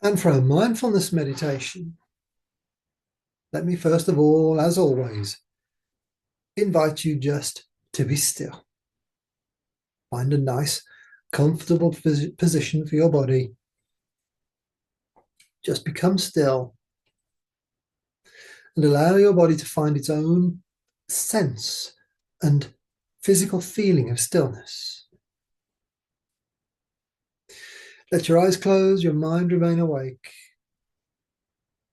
And for a mindfulness meditation, let me first of all, as always, invite you just to be still. Find a nice, comfortable position for your body. Just become still and allow your body to find its own sense and physical feeling of stillness. Let your eyes close, your mind remain awake.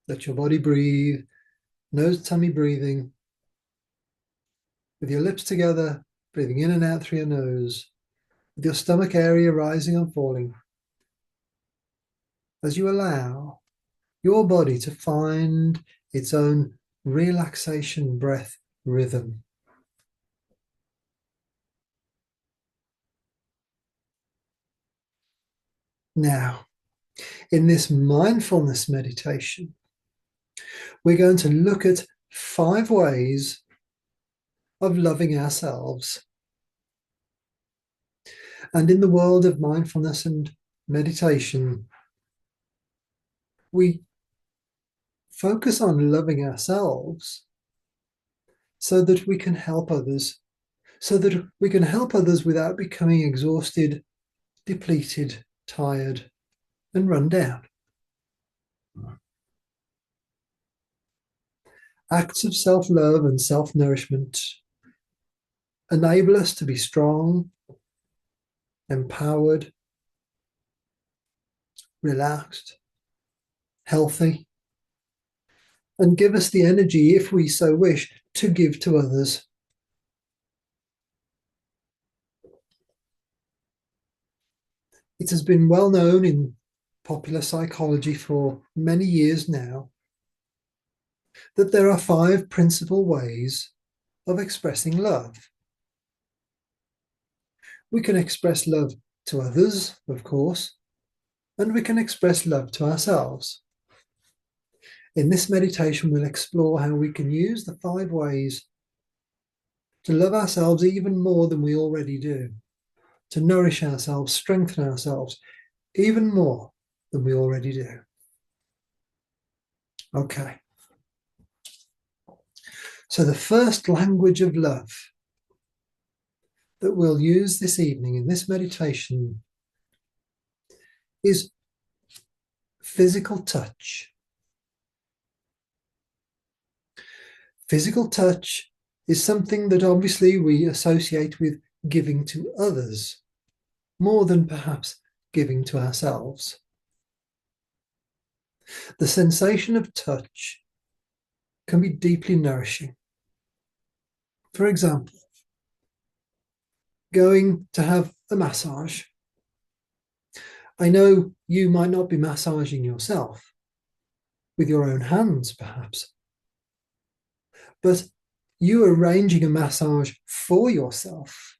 Let your body breathe, nose tummy breathing, with your lips together, breathing in and out through your nose, with your stomach area rising and falling. As you allow your body to find its own relaxation breath rhythm. Now, in this mindfulness meditation, we're going to look at 5 ways of loving ourselves. And in the world of mindfulness and meditation, we focus on loving ourselves so that we can help others, without becoming exhausted, depleted, tired, and run down. Acts of self-love and self-nourishment enable us to be strong, empowered, relaxed, healthy, and give us the energy, if we so wish, to give to others. It has been well known in popular psychology for many years now that there are 5 principal ways of expressing love. We can express love to others, of course, and we can express love to ourselves. In this meditation, we'll explore how we can use the 5 ways to love ourselves even more than we already do, to nourish ourselves, strengthen ourselves even more than we already do. Okay. So the first language of love that we'll use this evening in this meditation is physical touch. Physical touch is something that obviously we associate with giving to others, more than perhaps giving to ourselves. The sensation of touch can be deeply nourishing. For example, going to have a massage. I know you might not be massaging yourself with your own hands, perhaps, but you arranging a massage for yourself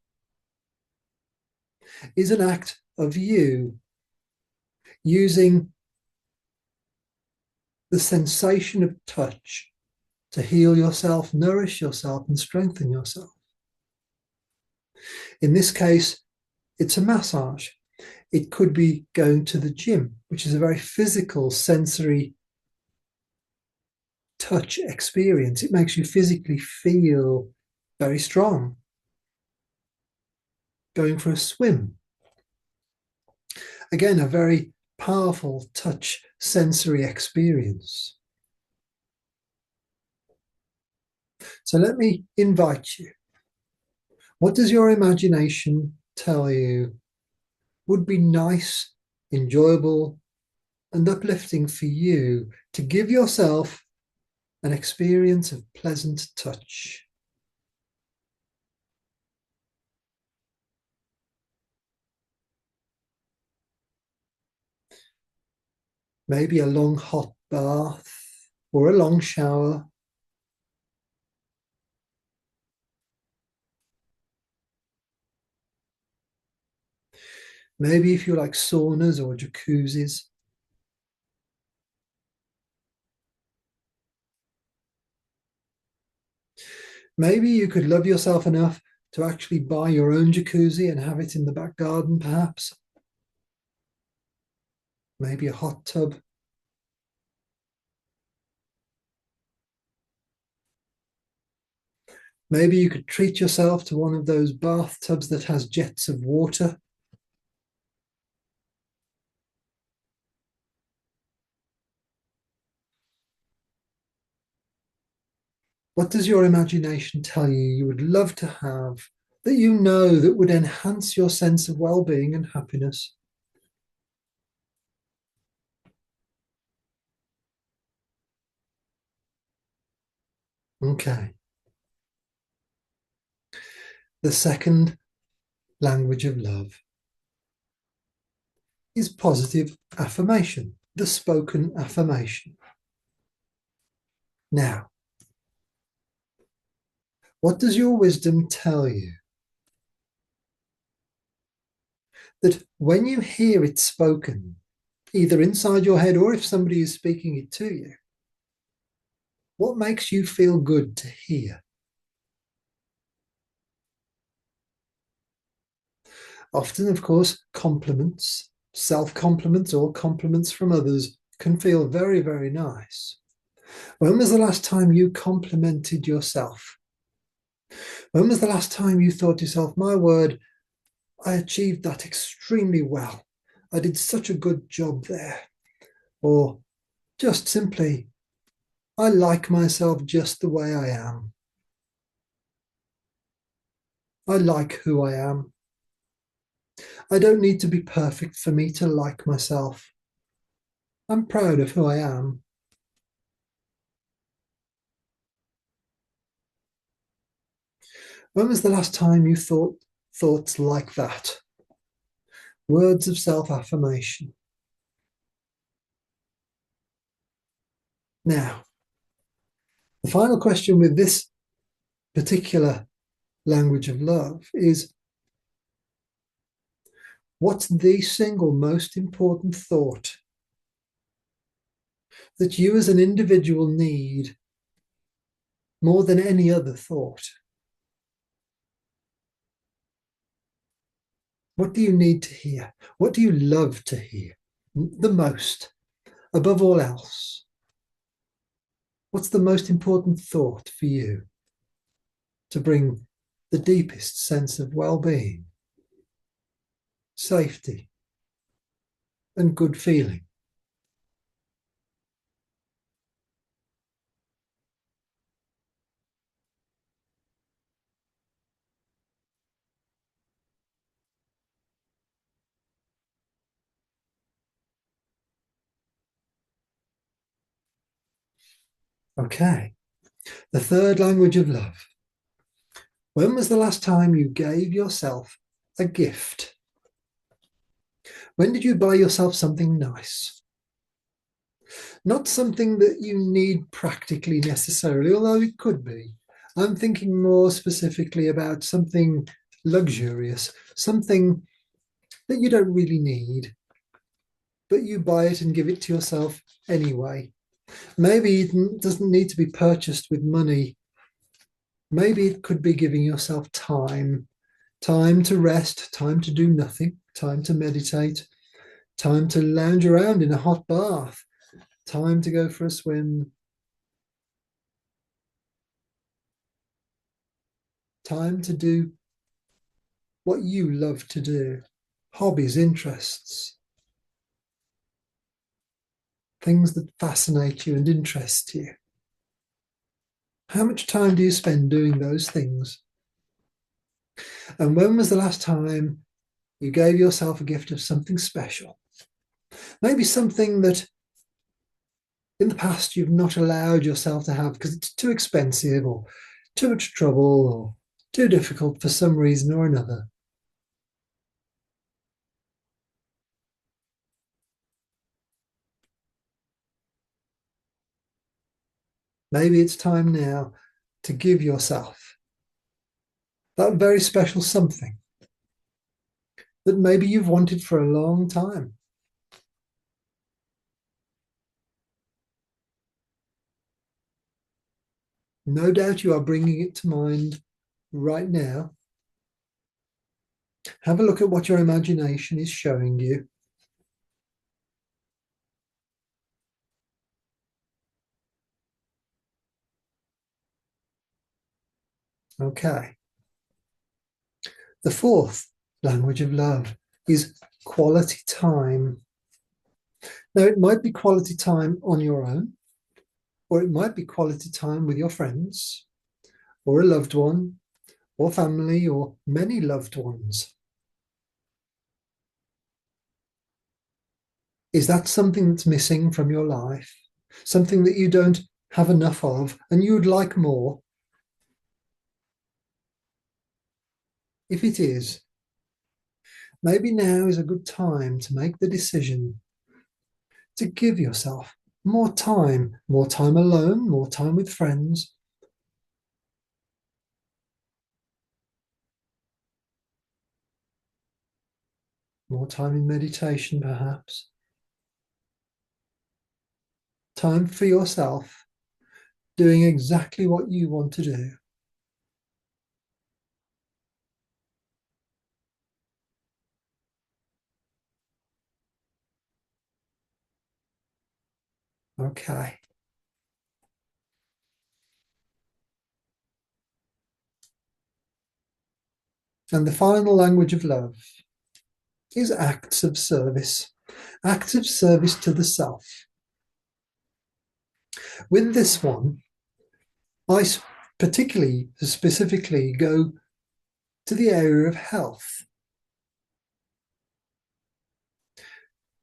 is an act of you using the sensation of touch to heal yourself, nourish yourself, and strengthen yourself. In this case, it's a massage. It could be going to the gym, which is a very physical, sensory touch experience. It makes you physically feel very strong. Going for a swim. Again, a very powerful touch sensory experience. So let me invite you. What does your imagination tell you would be nice, enjoyable, and uplifting for you to give yourself an experience of pleasant touch? Maybe a long hot bath or a long shower. Maybe if you like saunas or jacuzzis. Maybe you could love yourself enough to actually buy your own jacuzzi and have it in the back garden, perhaps. Maybe a hot tub Maybe you could treat yourself to one of those bathtubs that has jets of water. What does your imagination tell you would love to have that you know that would enhance your sense of well-being and happiness? Okay. The second language of love is positive affirmation, the spoken affirmation. Now, what does your wisdom tell you? That when you hear it spoken, either inside your head or if somebody is speaking it to you, what makes you feel good to hear? Often, of course, compliments, self-compliments or compliments from others can feel very, very nice. When was the last time you complimented yourself? When was the last time you thought to yourself, my word, I achieved that extremely well. I did such a good job there. Or just simply, I like myself just the way I am. I like who I am. I don't need to be perfect for me to like myself. I'm proud of who I am. When was the last time you thought thoughts like that? Words of self-affirmation. Now, the final question with this particular language of love is, what's the single most important thought that you as an individual need more than any other thought? What do you need to hear? What do you love to hear the most, above all else? What's the most important thought for you to bring the deepest sense of well-being, safety, and good feeling? Okay. The third language of love. When was the last time you gave yourself a gift? When did you buy yourself something nice? Not something that you need practically necessarily, although it could be. I'm thinking more specifically about something luxurious, something that you don't really need, but you buy it and give it to yourself anyway. Maybe it doesn't need to be purchased with money. Maybe it could be giving yourself time, time to rest, time to do nothing, time to meditate, time to lounge around in a hot bath, time to go for a swim, time to do what you love to do, hobbies, interests, things that fascinate you and interest you. How much time do you spend doing those things? And when was the last time you gave yourself a gift of something special? Maybe something that in the past you've not allowed yourself to have because it's too expensive or too much trouble or too difficult for some reason or another. Maybe it's time now to give yourself that very special something that maybe you've wanted for a long time. No doubt you are bringing it to mind right now. Have a look at what your imagination is showing you. Okay. The fourth language of love is quality time. Now, it might be quality time on your own, or it might be quality time with your friends, or a loved one, or family, or many loved ones. Is that something that's missing from your life? Something that you don't have enough of and you would like more? If it is, maybe now is a good time to make the decision to give yourself more time alone, more time with friends, more time in meditation, perhaps. Time for yourself, doing exactly what you want to do. Okay. And the final language of love is acts of service, acts of service to the self. With this one, I particularly, specifically go to the area of health.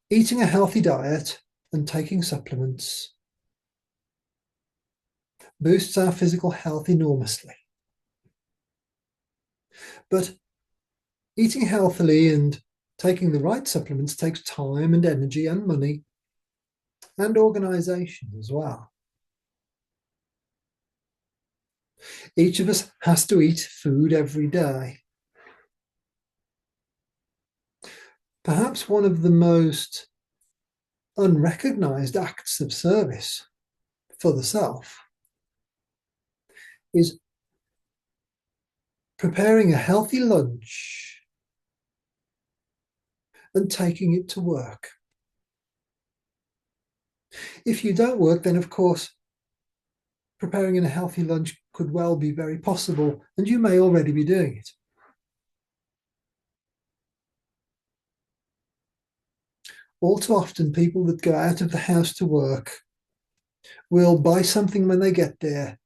Eating a healthy diet and taking supplements boosts our physical health enormously. But eating healthily and taking the right supplements takes time and energy and money and organization as well. Each of us has to eat food every day. Perhaps one of the most unrecognized acts of service for the self is preparing a healthy lunch and taking it to work. If you don't work, then of course, preparing a healthy lunch could well be very possible, and you may already be doing it. All too often, people that go out of the house to work will buy something when they get there,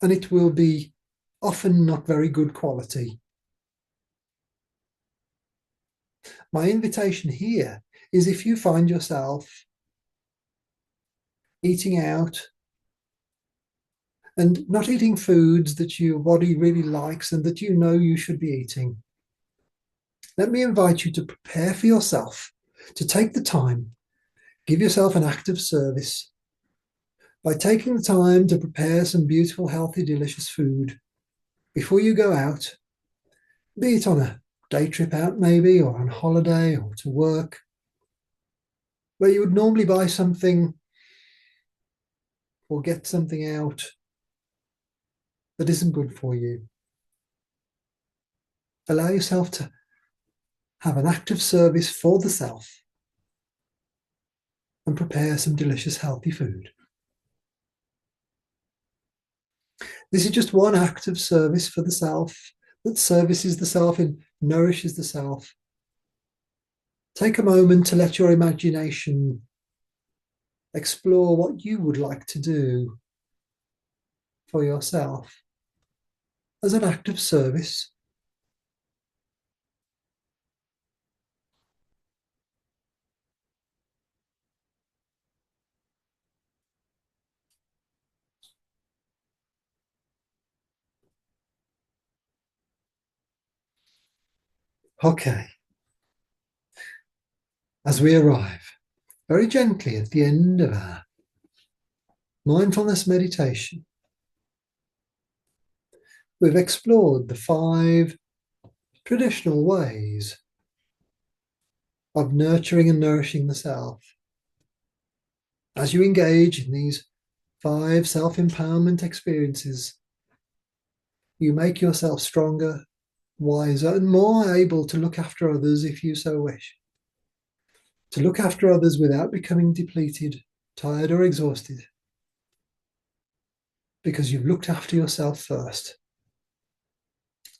and it will be often not very good quality. My invitation here is if you find yourself eating out and not eating foods that your body really likes and that you know you should be eating, let me invite you to prepare for yourself, to take the time, give yourself an act of service by taking the time to prepare some beautiful, healthy, delicious food before you go out, be it on a day trip out maybe, or on holiday, or to work, where you would normally buy something or get something out that isn't good for you. Allow yourself to have an act of service for the self and prepare some delicious, healthy food. This is just one act of service for the self that services the self and nourishes the self. Take a moment to let your imagination explore what you would like to do for yourself as an act of service. Okay, as we arrive very gently at the end of our mindfulness meditation, we've explored the 5 traditional ways of nurturing and nourishing the self. As you engage in these 5 self-empowerment experiences, you make yourself stronger, wiser, and more able to look after others if you so wish. To look after others without becoming depleted, tired, or exhausted, because you've looked after yourself first.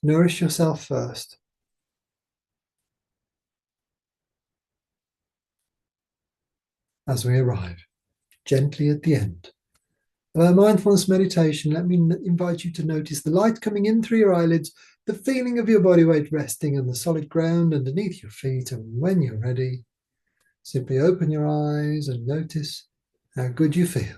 Nourish yourself first. As we arrive gently at the end of our mindfulness meditation, let me invite you to notice the light coming in through your eyelids, the feeling of your body weight resting on the solid ground underneath your feet, and when you're ready, simply open your eyes and notice how good you feel.